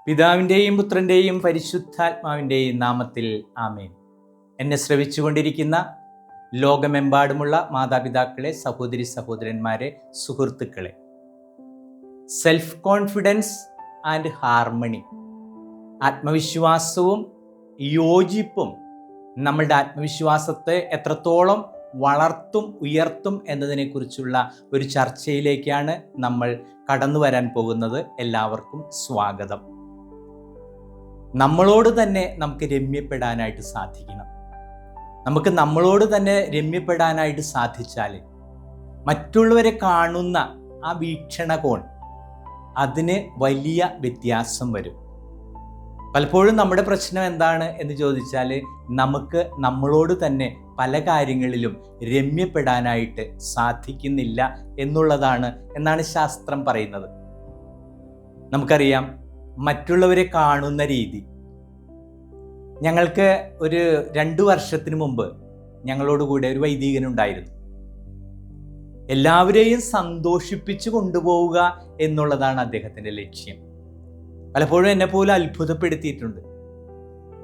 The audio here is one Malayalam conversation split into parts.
പിതാവിൻ്റെയും പുത്രൻ്റെയും പരിശുദ്ധാത്മാവിൻ്റെയും നാമത്തിൽ ആമേൻ. എന്നെ ശ്രവിച്ചുകൊണ്ടിരിക്കുന്ന ലോകമെമ്പാടുമുള്ള മാതാപിതാക്കളെ, സഹോദരി സഹോദരന്മാരെ, സുഹൃത്തുക്കളെ, സെൽഫ് കോൺഫിഡൻസ് ആൻഡ് ഹാർമണി, ആത്മവിശ്വാസവും യോജിപ്പും നമ്മളുടെ ആത്മവിശ്വാസത്തെ എത്രത്തോളം വളർത്തും ഉയർത്തും എന്നതിനെക്കുറിച്ചുള്ള ഒരു ചർച്ചയിലേക്കാണ് നമ്മൾ കടന്നു വരാൻ പോകുന്നത്. എല്ലാവർക്കും സ്വാഗതം. നമ്മളോട് തന്നെ നമുക്ക് രമ്യപ്പെടാനായിട്ട് സാധിക്കണം. നമുക്ക് നമ്മളോട് തന്നെ രമ്യപ്പെടാനായിട്ട് സാധിച്ചാൽ മറ്റുള്ളവരെ കാണുന്ന ആ വീക്ഷണകോൺ അതിന് വലിയ വ്യത്യാസം വരും. പലപ്പോഴും നമ്മുടെ പ്രശ്നം എന്താണ് എന്ന് ചോദിച്ചാൽ, നമുക്ക് നമ്മളോട് തന്നെ പല കാര്യങ്ങളിലും രമ്യപ്പെടാനായിട്ട് സാധിക്കുന്നില്ല എന്നാണ് ശാസ്ത്രം പറയുന്നത്. നമുക്കറിയാം, മറ്റുള്ളവരെ കാണുന്ന രീതി. ഞങ്ങൾക്ക് ഒരു 2 വർഷത്തിന് മുമ്പ് ഞങ്ങളോടുകൂടെ ഒരു വൈദികനുണ്ടായിരുന്നു. എല്ലാവരെയും സന്തോഷിപ്പിച്ചു കൊണ്ടുപോവുക എന്നുള്ളതാണ് അദ്ദേഹത്തിൻ്റെ ലക്ഷ്യം. പലപ്പോഴും എന്നെ പോലും അത്ഭുതപ്പെടുത്തിയിട്ടുണ്ട്.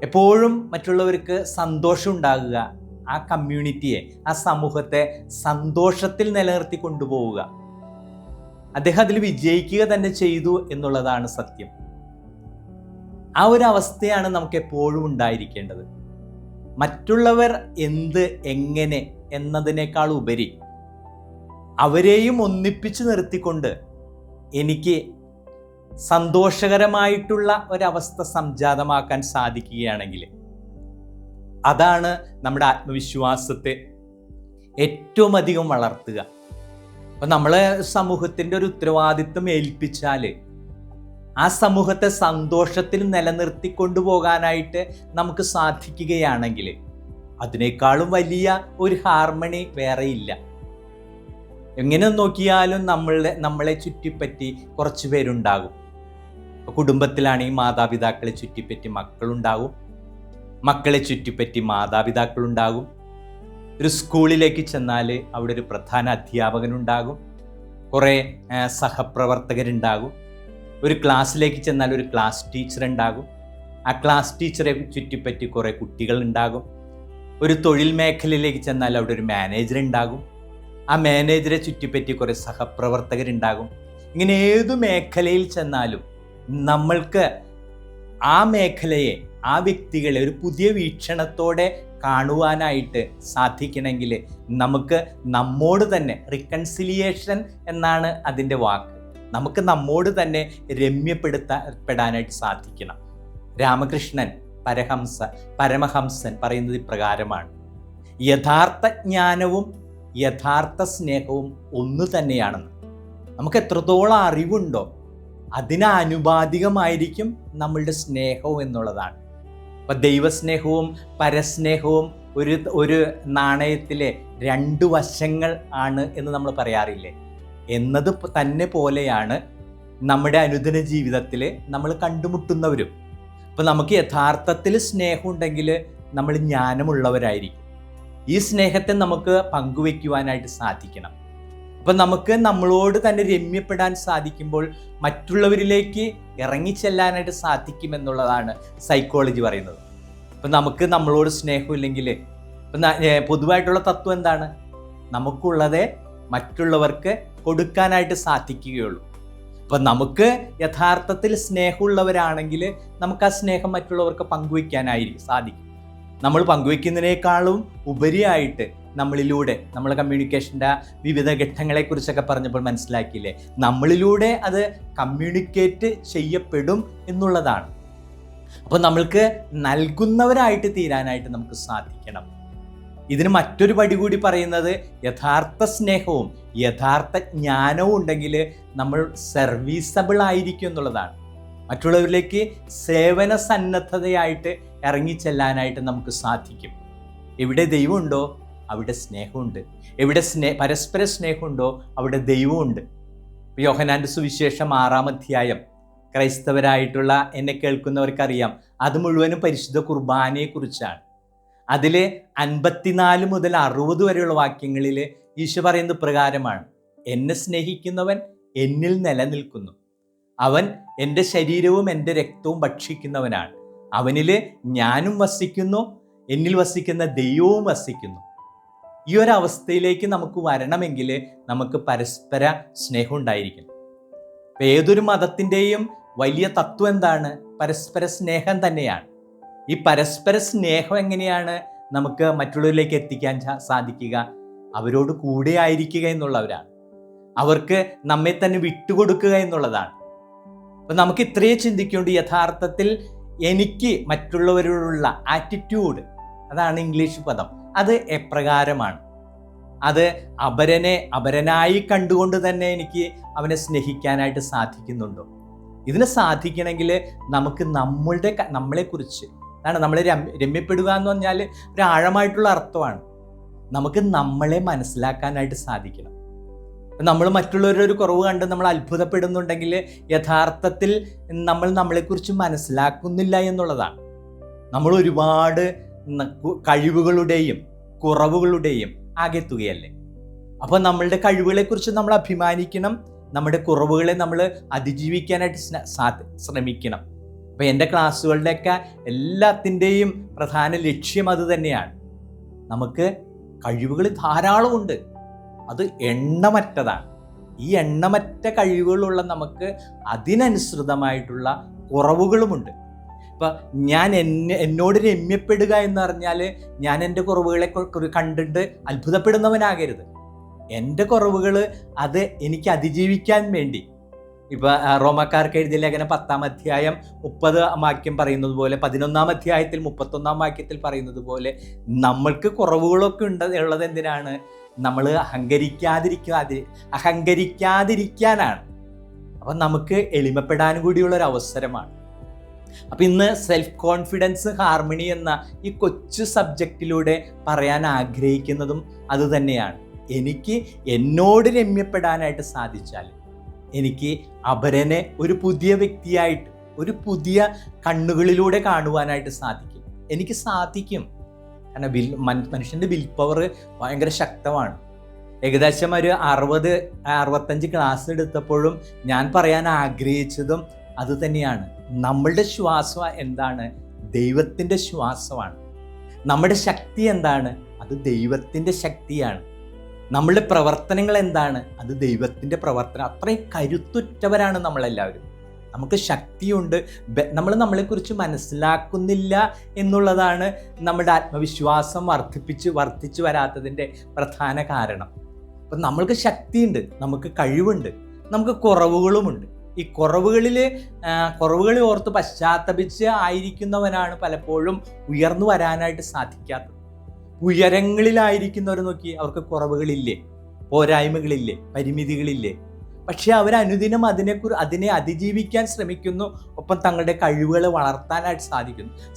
എപ്പോഴും മറ്റുള്ളവർക്ക് സന്തോഷം ഉണ്ടാകുക, ആ കമ്മ്യൂണിറ്റിയെ, ആ സമൂഹത്തെ സന്തോഷത്തിൽ നിലനിർത്തി കൊണ്ടുപോവുക. അദ്ദേഹം അതിൽ വിജയിക്കുക തന്നെ ചെയ്തു എന്നുള്ളതാണ് സത്യം. ആ ഒരു അവസ്ഥയാണ് നമുക്ക് എപ്പോഴും ഉണ്ടായിരിക്കേണ്ടത്. മറ്റുള്ളവർ എന്ത് എങ്ങനെ എന്നതിനേക്കാൾ ഉപരി അവരെയും ഒന്നിപ്പിച്ച് നിർത്തിക്കൊണ്ട് എനിക്ക് സന്തോഷകരമായിട്ടുള്ള ഒരവസ്ഥ സംജാതമാക്കാൻ സാധിക്കുകയാണെങ്കിൽ അതാണ് നമ്മുടെ ആത്മവിശ്വാസത്തെ ഏറ്റവും അധികം വളർത്തുക. അപ്പം നമ്മളെ സമൂഹത്തിൻ്റെ ഒരു ഉത്തരവാദിത്വം ഏൽപ്പിച്ചാൽ ആ സമൂഹത്തെ സന്തോഷത്തിൽ നിലനിർത്തിക്കൊണ്ടു പോകാനായിട്ട് നമുക്ക് സാധിക്കുകയാണെങ്കിൽ അതിനേക്കാളും വലിയ ഒരു ഹാർമണി വേറെയില്ല. എങ്ങനെ നോക്കിയാലും നമ്മളെ ചുറ്റിപ്പറ്റി കുറച്ച് പേരുണ്ടാകും. കുടുംബത്തിലാണെങ്കിൽ മാതാപിതാക്കളെ ചുറ്റിപ്പറ്റി മക്കളുണ്ടാകും, മക്കളെ ചുറ്റിപ്പറ്റി മാതാപിതാക്കളുണ്ടാകും. ഒരു സ്കൂളിലേക്ക് ചെന്നാൽ അവിടെ ഒരു പ്രധാന അധ്യാപകനുണ്ടാകും, കുറേ സഹപ്രവർത്തകരുണ്ടാകും. ഒരു ക്ലാസ്സിലേക്ക് ചെന്നാൽ ഒരു ക്ലാസ് ടീച്ചർ ഉണ്ടാകും, ആ ക്ലാസ് ടീച്ചറെ ചുറ്റിപ്പറ്റി കുറേ കുട്ടികളുണ്ടാകും. ഒരു തൊഴിൽ മേഖലയിലേക്ക് ചെന്നാൽ അവിടെ ഒരു മാനേജർ ഉണ്ടാകും, ആ മാനേജറെ ചുറ്റിപ്പറ്റി കുറേ സഹപ്രവർത്തകരുണ്ടാകും. ഇങ്ങനെ ഏതു മേഖലയിൽ ചെന്നാലും നമ്മൾക്ക് ആ മേഖലയെ, ആ വ്യക്തികളെ ഒരു പുതിയ വീക്ഷണത്തോടെ കാണുവാനായിട്ട് സാധിക്കണമെങ്കിൽ നമുക്ക് നമ്മോട് തന്നെ, റിക്കൺസിലിയേഷൻ എന്നാണ് അതിൻ്റെ വാക്ക്, നമുക്ക് നമ്മോട് തന്നെ രമ്യപ്പെടാനായിട്ട് സാധിക്കണം. രാമകൃഷ്ണൻ പരമഹംസൻ പറയുന്നത് ഇപ്രകാരമാണ്: യഥാർത്ഥ ജ്ഞാനവും യഥാർത്ഥ സ്നേഹവും ഒന്നു തന്നെയാണെന്ന്. നമുക്ക് എത്രത്തോളം അറിവുണ്ടോ അതിനാനുപാതികമായിരിക്കും നമ്മളുടെ സ്നേഹവും എന്നുള്ളതാണ്. അപ്പം ദൈവസ്നേഹവും പരസ്നേഹവും ഒരു നാണയത്തിലെ 2 വശങ്ങൾ ആണ് എന്ന് നമ്മൾ പറയാറില്ലേ? എന്നത് തന്നെ പോലെയാണ് നമ്മുടെ അനുദിന ജീവിതത്തിൽ നമ്മൾ കണ്ടുമുട്ടുന്നവരും. അപ്പം നമുക്ക് യഥാർത്ഥത്തിൽ സ്നേഹമുണ്ടെങ്കിൽ നമ്മൾ ജ്ഞാനമുള്ളവരായിരിക്കും. ഈ സ്നേഹത്തെ നമുക്ക് പങ്കുവയ്ക്കുവാനായിട്ട് സാധിക്കണം. അപ്പം നമുക്ക് നമ്മളോട് തന്നെ രമ്യപ്പെടാൻ സാധിക്കുമ്പോൾ മറ്റുള്ളവരിലേക്ക് ഇറങ്ങിച്ചെല്ലാനായിട്ട് സാധിക്കുമെന്നുള്ളതാണ് സൈക്കോളജി പറയുന്നത്. അപ്പം നമുക്ക് നമ്മളോട് സ്നേഹമില്ലെങ്കിൽ പൊതുവായിട്ടുള്ള തത്വം എന്താണ്? നമുക്കുള്ളതേ മറ്റുള്ളവർക്ക് കൊടുക്കാനായിട്ട് സാധിക്കുകയുള്ളൂ. അപ്പം നമുക്ക് യഥാർത്ഥത്തിൽ സ്നേഹമുള്ളവരാണെങ്കിൽ നമുക്ക് ആ സ്നേഹം മറ്റുള്ളവർക്ക് പങ്കുവയ്ക്കാനായിരിക്കും സാധിക്കും. നമ്മൾ പങ്കുവയ്ക്കുന്നതിനേക്കാളും ഉപരിയായിട്ട് നമ്മളിലൂടെ, നമ്മൾ കമ്മ്യൂണിക്കേഷൻ്റെ വിവിധ ഘട്ടങ്ങളെക്കുറിച്ചൊക്കെ പറഞ്ഞപ്പോൾ മനസ്സിലാക്കിയില്ലേ, നമ്മളിലൂടെ അത് കമ്മ്യൂണിക്കേറ്റ് ചെയ്യപ്പെടും എന്നുള്ളതാണ്. അപ്പോൾ നമ്മൾക്ക് നൽകുന്നവരായിട്ട് തീരാനായിട്ട് നമുക്ക് സാധിക്കണം. ഇതിന് മറ്റൊരു പടി കൂടി പറയുന്നത്, യഥാർത്ഥ സ്നേഹവും യഥാർത്ഥ ജ്ഞാനവും ഉണ്ടെങ്കിൽ നമ്മൾ സർവീസബിൾ ആയിരിക്കും എന്നുള്ളതാണ്. മറ്റുള്ളവരിലേക്ക് സേവന സന്നദ്ധതയായിട്ട് ഇറങ്ങിച്ചെല്ലാനായിട്ട് നമുക്ക് സാധിക്കും. എവിടെ ദൈവമുണ്ടോ അവിടെ സ്നേഹമുണ്ട്, എവിടെ പരസ്പര സ്നേഹമുണ്ടോ അവിടെ ദൈവമുണ്ട്. യോഹന്നാൻ്റെ സുവിശേഷം 6-ാം അധ്യായം ക്രൈസ്തവരായിട്ടുള്ള എന്നെ കേൾക്കുന്നവർക്കറിയാം, അത് മുഴുവനും പരിശുദ്ധ കുർബാനയെക്കുറിച്ചാണ്. അതിൽ 54 മുതൽ 60 വരെയുള്ള വാക്യങ്ങളിൽ ഈശോ പറയുന്നത് പ്രകാരമാണ്: എന്നെ സ്നേഹിക്കുന്നവൻ എന്നിൽ നിലനിൽക്കുന്നു, അവൻ എൻ്റെ ശരീരവും എൻ്റെ രക്തവും ഭക്ഷിക്കുന്നവനാണ്. അവനിൽ ഞാനും വസിക്കുന്നു, എന്നിൽ വസിക്കുന്ന ദൈവവും വസിക്കുന്നു. ഈ ഒരു അവസ്ഥയിലേക്ക് നമുക്ക് വരണമെങ്കിൽ നമുക്ക് പരസ്പര സ്നേഹം ഉണ്ടായിരിക്കണം. ഏതൊരു മതത്തിൻ്റെയും വലിയ തത്വം എന്താണ്? പരസ്പര സ്നേഹം തന്നെയാണ്. ഈ പരസ്പര സ്നേഹം എങ്ങനെയാണ് നമുക്ക് മറ്റുള്ളവരിലേക്ക് എത്തിക്കാൻ സാധിക്കുക? അവരോട് കൂടെ ആയിരിക്കുക എന്നുള്ളവരാണ്. അവർക്ക് നമ്മെ തന്നെ വിട്ടുകൊടുക്കുക എന്നുള്ളതാണ്. അപ്പം നമുക്ക് ഇത്രയേ ചിന്തിക്കേണ്ടു. യഥാർത്ഥത്തിൽ എനിക്ക് മറ്റുള്ളവരോടുള്ള ആറ്റിറ്റ്യൂഡ്, അതാണ് ഇംഗ്ലീഷ് പദം, അത് എപ്രകാരമാണ്? അത് അപരനായി കണ്ടുകൊണ്ട് തന്നെ എനിക്ക് അവനെ സ്നേഹിക്കാനായിട്ട് സാധിക്കുന്നുണ്ടോ? ഇതിന് സാധിക്കണമെങ്കിൽ നമുക്ക് നമ്മളെക്കുറിച്ച്, അതാണ് നമ്മളെ രമ്യപ്പെടുക എന്ന് പറഞ്ഞാൽ ഒരു ആഴമായിട്ടുള്ള അർത്ഥമാണ്. നമുക്ക് നമ്മളെ മനസ്സിലാക്കാനായിട്ട് സാധിക്കണം. നമ്മൾ മറ്റുള്ളവരുടെ ഒരു കുറവ് കണ്ട് നമ്മൾ അത്ഭുതപ്പെടുന്നുണ്ടെങ്കിൽ യഥാർത്ഥത്തിൽ നമ്മൾ നമ്മളെക്കുറിച്ച് മനസ്സിലാക്കുന്നില്ല എന്നുള്ളതാണ്. നമ്മൾ ഒരുപാട് കഴിവുകളുടെയും കുറവുകളുടെയും ആകെത്തുകയല്ലേ. അപ്പോൾ നമ്മളുടെ കഴിവുകളെക്കുറിച്ച് നമ്മൾ അഭിമാനിക്കണം, നമ്മുടെ കുറവുകളെ നമ്മൾ അതിജീവിക്കാനായിട്ട് ശ്രമിക്കണം. അപ്പോൾ എൻ്റെ ക്ലാസ്സുകളുടെയൊക്കെ എല്ലാത്തിൻ്റെയും പ്രധാന ലക്ഷ്യം അത് തന്നെയാണ്. നമുക്ക് കഴിവുകൾ ധാരാളമുണ്ട്, അത് എണ്ണമറ്റതാണ്. ഈ എണ്ണമറ്റ കഴിവുകളുള്ള നമുക്ക് അതിനനുസൃതമായിട്ടുള്ള കുറവുകളുമുണ്ട്. ഇപ്പം ഞാൻ എന്നോട് രമ്യപ്പെടുക എന്ന് പറഞ്ഞാൽ ഞാൻ എൻ്റെ കുറവുകളെ കണ്ടിട്ട് അത്ഭുതപ്പെടുന്നവനാകരുത്. എൻ്റെ കുറവുകൾ അത് എനിക്ക് അതിജീവിക്കാൻ വേണ്ടി, ഇപ്പം റോമാക്കാർക്ക് എഴുതിയ ലേഖനം 10-ാം അധ്യായം 30 വാക്യം പറയുന്നത് പോലെ, 11-ാം അധ്യായത്തിൽ 31-ാം വാക്യത്തിൽ പറയുന്നത് പോലെ നമ്മൾക്ക് കുറവുകളൊക്കെ ഉള്ളത് എന്തിനാണ്? നമ്മൾ അഹങ്കരിക്കാതിരിക്കാനാണ്. അപ്പം നമുക്ക് എളിമപ്പെടാൻ കൂടിയുള്ളൊരു അവസരമാണ്. അപ്പം ഇന്ന് സെൽഫ് കോൺഫിഡൻസ് ഹാർമണി എന്ന ഈ കൊച്ചു സബ്ജക്റ്റിലൂടെ പറയാൻ ആഗ്രഹിക്കുന്നതും അത് തന്നെയാണ്. എനിക്ക് എന്നോട് രമ്യപ്പെടാനായിട്ട് സാധിച്ചാൽ എനിക്ക് അപരനെ ഒരു പുതിയ വ്യക്തിയായിട്ട്, ഒരു പുതിയ കണ്ണുകളിലൂടെ കാണുവാനായിട്ട് സാധിക്കും. എനിക്ക് സാധിക്കും. കാരണം മനുഷ്യൻ്റെ വിൽ പവർ ഭയങ്കര ശക്തമാണ്. ഏകദേശം ഒരു 60-65 ക്ലാസ് എടുത്തപ്പോഴും ഞാൻ പറയാൻ ആഗ്രഹിച്ചതും അത് തന്നെയാണ്. നമ്മളുടെ ശ്വാസം എന്താണ്? ദൈവത്തിൻ്റെ ശ്വാസമാണ്. നമ്മുടെ ശക്തി എന്താണ്? അത് ദൈവത്തിൻ്റെ ശക്തിയാണ്. നമ്മളുടെ പ്രവർത്തനങ്ങൾ എന്താണ്? അത് ദൈവത്തിൻ്റെ പ്രവർത്തനം. അത്രയും കരുത്തുറ്റവരാണ് നമ്മളെല്ലാവരും. നമുക്ക് ശക്തിയുണ്ട്. നമ്മൾ നമ്മളെക്കുറിച്ച് മനസ്സിലാക്കുന്നില്ല എന്നുള്ളതാണ് നമ്മുടെ ആത്മവിശ്വാസം വർദ്ധിച്ചു വരാത്തതിൻ്റെ പ്രധാന കാരണം. അപ്പം നമ്മൾക്ക് ശക്തിയുണ്ട്, നമുക്ക് കഴിവുണ്ട്, നമുക്ക് കുറവുകളുമുണ്ട്. ഈ കുറവുകൾ ഓർത്ത് പശ്ചാത്തപിച്ച് ആയിരിക്കുന്നവനാണ് പലപ്പോഴും ഉയർന്നു വരാനായിട്ട് സാധിക്കാത്തത്. ഉയരങ്ങളിലായിരിക്കുന്നവർ നോക്കി, അവർക്ക് കുറവുകളില്ലേ, പോരായ്മകളില്ലേ, പരിമിതികളില്ലേ? പക്ഷെ അവരനുദിനം അതിനെ അതിജീവിക്കാൻ ശ്രമിക്കുന്നു. ഒപ്പം തങ്ങളുടെ കഴിവുകളെ വളർത്താനായിട്ട്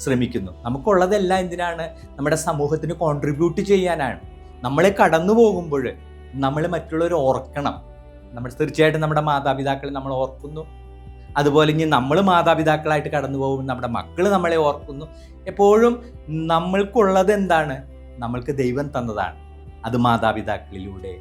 ശ്രമിക്കുന്നു. നമുക്കുള്ളതെല്ലാം എന്തിനാണ്? നമ്മുടെ സമൂഹത്തിന് കോൺട്രിബ്യൂട്ട് ചെയ്യാനാണ്. നമ്മളെ കടന്നു പോകുമ്പോൾ നമ്മൾ മറ്റുള്ളവർ ഓർക്കണം. നമ്മൾ തീർച്ചയായിട്ടും നമ്മുടെ മാതാപിതാക്കളെ നമ്മൾ ഓർക്കുന്നു. അതുപോലെ ഇനി നമ്മൾ മാതാപിതാക്കളായിട്ട് കടന്നു പോകുമ്പോൾ നമ്മുടെ മക്കൾ നമ്മളെ ഓർക്കുന്നു. എപ്പോഴും നമ്മൾക്കുള്ളത് എന്താണ്? നമ്മൾക്ക് ദൈവം തന്നതാണ്. അത് മാതാപിതാക്കളിലൂടെ,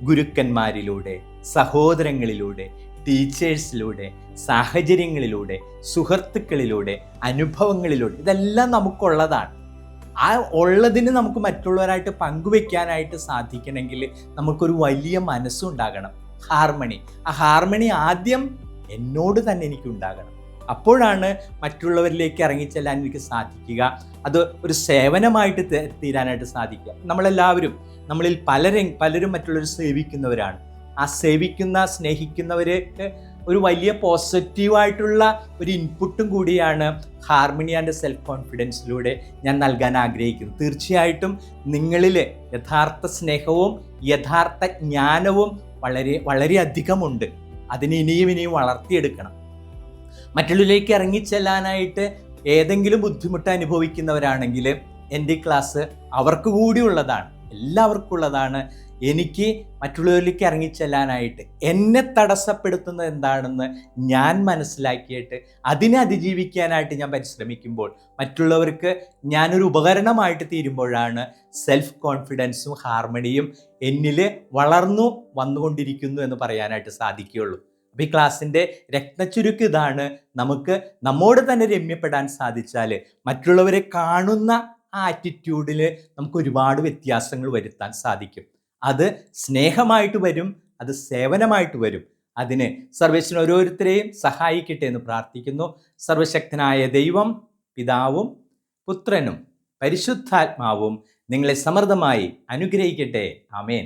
ഗുരുക്കന്മാരിലൂടെ, സഹോദരങ്ങളിലൂടെ, ടീച്ചേഴ്സിലൂടെ, സാഹചര്യങ്ങളിലൂടെ, സുഹൃത്തുക്കളിലൂടെ, അനുഭവങ്ങളിലൂടെ, ഇതെല്ലാം നമുക്കുള്ളതാണ്. ആ ഉള്ളതിന് നമുക്ക് മറ്റുള്ളവരായിട്ട് പങ്കുവെക്കാനായിട്ട് സാധിക്കണമെങ്കിൽ നമുക്കൊരു വലിയ മനസ്സുണ്ടാകണം. ഹാർമണി. ആ ഹാർമണി ആദ്യം എന്നോട് തന്നെ എനിക്കുണ്ടാകണം. അപ്പോഴാണ് മറ്റുള്ളവരിലേക്ക് ഇറങ്ങിച്ചെല്ലാൻ എനിക്ക് സാധിക്കുക. അത് ഒരു സേവനമായിട്ട് തീരാനായിട്ട് സാധിക്കുക. നമ്മളിൽ പലരും മറ്റുള്ളവർ സേവിക്കുന്നവരാണ്. ആ സ്നേഹിക്കുന്നവർക്ക് ഒരു വലിയ പോസിറ്റീവായിട്ടുള്ള ഒരു ഇൻപുട്ടും കൂടിയാണ് ഹാർമണി ആൻഡ് സെൽഫ് കോൺഫിഡൻസിലൂടെ ഞാൻ നൽകാൻ ആഗ്രഹിക്കുന്നത്. തീർച്ചയായിട്ടും നിങ്ങളിൽ യഥാർത്ഥ സ്നേഹവും യഥാർത്ഥ ജ്ഞാനവും വളരെ അധികമുണ്ട്. അതിന് ഇനിയും വളർത്തിയെടുക്കണം. മറ്റുള്ളവരിലേക്ക് ഇറങ്ങിച്ചെല്ലാനായിട്ട് ഏതെങ്കിലും ബുദ്ധിമുട്ട് അനുഭവിക്കുന്നവരാണെങ്കിൽ എൻ്റെ ക്ലാസ് അവർക്ക് കൂടിയുള്ളതാണ്, എല്ലാവർക്കും ഉള്ളതാണ്. എനിക്ക് മറ്റുള്ളവരിലേക്ക് ഇറങ്ങിച്ചെല്ലാനായിട്ട് എന്നെ തടസ്സപ്പെടുത്തുന്നത് എന്താണെന്ന് ഞാൻ മനസ്സിലാക്കിയിട്ട് അതിനെ അതിജീവിക്കാനായിട്ട് ഞാൻ പരിശ്രമിക്കുമ്പോൾ മറ്റുള്ളവർക്ക് ഞാനൊരു ഉപകരണമായിട്ട് തീരുമ്പോഴാണ് സെൽഫ് കോൺഫിഡൻസും ഹാർമണിയും എന്നിൽ വളർന്നു വന്നുകൊണ്ടിരിക്കുന്നു എന്ന് പറയാനായിട്ട് സാധിക്കുകയുള്ളൂ. അപ്പോൾ ഈ ക്ലാസ്സിൻ്റെ രത്നച്ചുരുക്ക് ഇതാണ്: നമുക്ക് നമ്മോട് തന്നെ രമ്യപ്പെടാൻ സാധിച്ചാൽ മറ്റുള്ളവരെ കാണുന്ന ആ ആറ്റിറ്റ്യൂഡിൽ നമുക്ക് ഒരുപാട് വ്യത്യാസങ്ങൾ വരുത്താൻ സാധിക്കും. അത് സ്നേഹമായിട്ട് വരും, അത് സേവനമായിട്ട് വരും. അതിന് സർവേശ്വരൻ ഓരോരുത്തരെയും സഹായിക്കട്ടെ എന്ന് പ്രാർത്ഥിക്കുന്നു. സർവശക്തനായ ദൈവം, പിതാവും പുത്രനും പരിശുദ്ധാത്മാവും നിങ്ങളെ സമൃദ്ധമായി അനുഗ്രഹിക്കട്ടെ. ആമേൻ.